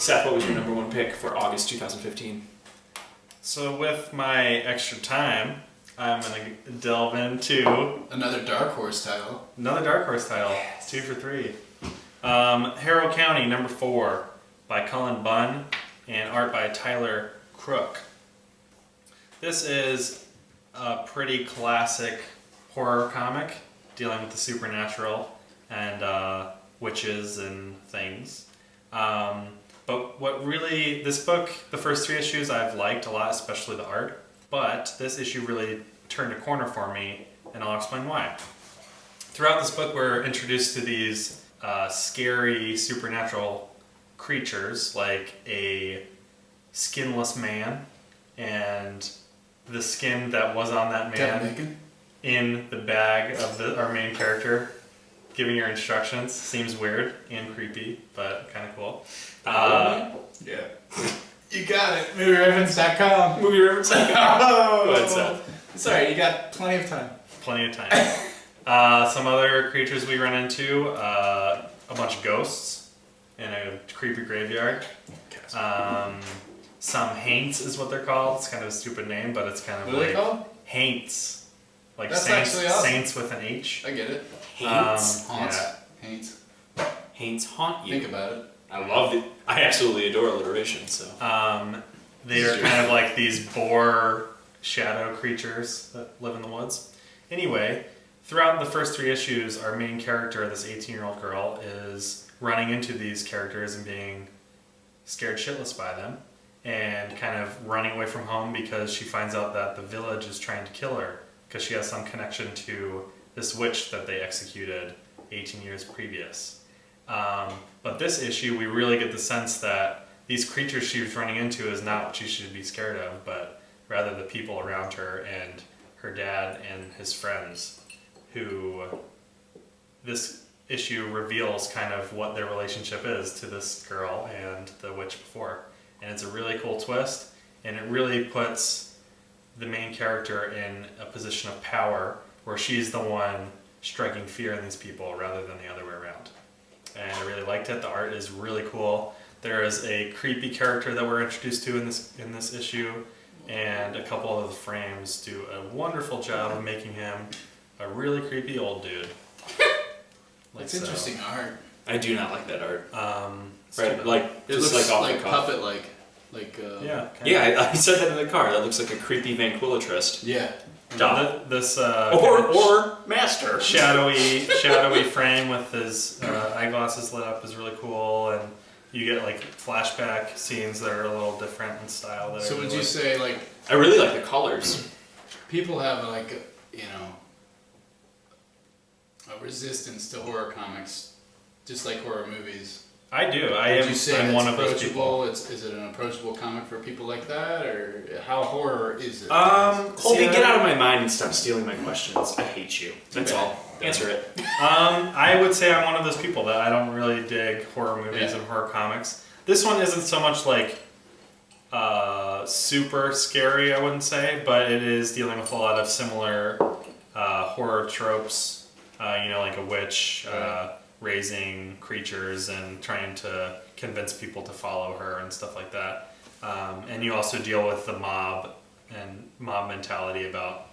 Seth, what was your number one pick for August 2015? So with my extra time, I'm going to delve into... Another Dark Horse title. Another Dark Horse title. Yes. 2 for 3. Harrow County, number 4, by Cullen Bunn, and art by Tyler Crook. This is a pretty classic horror comic dealing with the supernatural and witches and things. But what really, this book, the first 3 issues I've liked a lot, especially the art, but this issue really turned a corner for me, and I'll explain why. Throughout this book, we're introduced to these scary supernatural creatures, like a skinless man, and the skin that was on that man in the bag of our main character giving your instructions. Seems weird and creepy, but kind of cool. Yeah. You got it. MovieReference.com. MovieReference.com. Oh, Go ahead, Seth. Sorry, you got plenty of time. Plenty of time. Some other creatures we run into, a bunch of ghosts in a creepy graveyard. Some haints is what they're called. It's kind of a stupid name, but it's kind of what are they called? Haints. Like that's saints, actually awesome. Saints with an H. I get it. Haints? Haunts. Yeah. Haints. Haints haunt you. Think about it. I love it. I absolutely adore alliteration, so. They are kind of like these boar shadow creatures that live in the woods. Anyway, throughout the first 3 issues, our main character, this 18-year-old girl, is running into these characters and being scared shitless by them, and kind of running away from home because she finds out that the village is trying to kill her because she has some connection to this witch that they executed 18 years previous. But this issue, we really get the sense that these creatures she was running into is not what she should be scared of, but rather the people around her and her dad and his friends, who this issue reveals kind of what their relationship is to this girl and the witch before. And it's a really cool twist, and it really puts the main character in a position of power where she's the one striking fear in these people rather than the other way around. And I really liked it. The art is really cool. There is a creepy character that we're introduced to in this issue, and a couple of the frames do a wonderful job of making him a really creepy old dude. That's interesting art. I do not like that art. Right, like it just looks like off like the cuff. puppet-like. Yeah, I said that in the car. That looks like a creepy ventriloquist. Yeah. This or master shadowy frame with his eyeglasses lit up is really cool, and you get like flashback scenes that are a little different in style. So would you say like I really like the colors. People have like a resistance to horror comics, just like horror movies. I do. Would you say I'm one of those people. Is it an approachable comic for people like that, or how horror is it? Colby, get out of my mind and stop stealing my questions. I hate you. That's all. Answer it. I would say I'm one of those people that I don't really dig horror movies and horror comics. This one isn't so much like super scary, I wouldn't say, but it is dealing with a lot of similar horror tropes. Like a witch. Raising creatures and trying to convince people to follow her and stuff like that. And you also deal with the mob and mob mentality about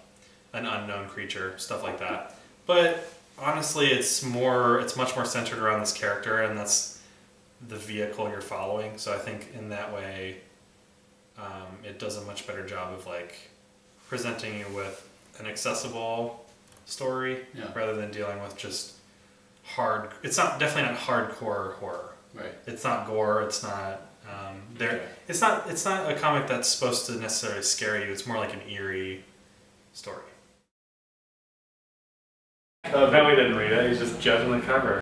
an unknown creature, stuff like that. But honestly, it's much more centered around this character, and that's the vehicle you're following. So I think in that way, it does a much better job of like presenting you with an accessible story rather than dealing with just it's definitely not hardcore horror. Right. It's not gore. It's not. It's not a comic that's supposed to necessarily scare you. It's more like an eerie story. Bentley didn't read it. He's just judging the cover.